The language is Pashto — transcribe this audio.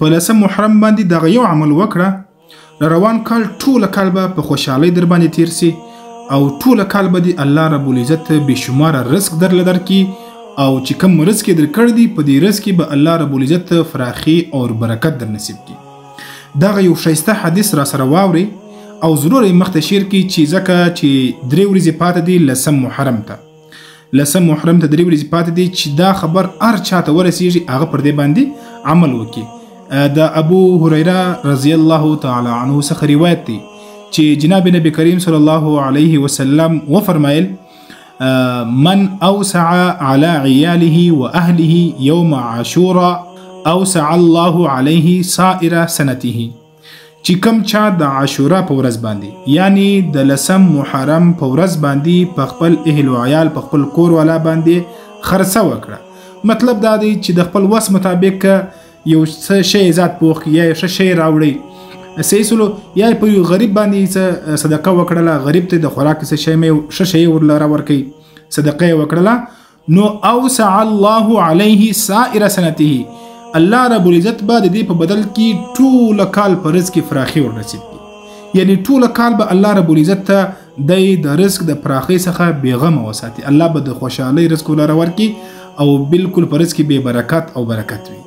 په 10 محرم باندې دغه یو عمل وکړه، روان کال ټوله کال به په خوشحالۍ در باندې تیر سي او ټوله کال به دې الله رب العزت بېشماره رزق درله درکړي او چې کوم رزق یې درکړی دی په دې رزق کې به الله رب العزت فراخي او برکت در نصیب کړي. دغه یو ښایسته حدیث را سره واورئ او ضرور یې مخته شیر کړي چې ځکه چې 3 ورځې پاتې دي 10 محرم ته. 10 محرم ته 3 ورځې پاتې دي چې دا خبر هر چاته ورسیږي هغه پر دې باندې عمل وکړي. د ابو هريره رضی الله تعالی عنه څخه روایت دی چې جناب نبی کریم صلی الله علیه وسلم وفرمایل من اوسع على عياله واهله يوم عاشوراء اوسع الله عليه سائر سنته. چې کوم چا د عاشورا په ورځ باندې یعنی د 10 محرم په ورځ باندې په خپل اهل او عیال په خپل کور والا باندې خرڅه وکړه، مطلب دا دی چې د خپل وس مطابق یو څه شی ذات پوخ یا یو شی راوړي سیسلو یا په یو غریب باندې صدقه وکړه، غریب ته د خوراک څه شی ورلاره ورکړي صدقه وکړه، نو اوسع الله علیه سائر سنته، الله رب العزت به د دې په بدل کې ټوله کال په رزق کې فراخي ورنصیب کړي. یعنی ټوله کال به الله رب العزت ته د رزق د فراخي څخه بېغمه وساتي، الله به د خوشحالۍ رزق ولره ورکړي او بالکل په رزق کې بې برکت او برکت وي.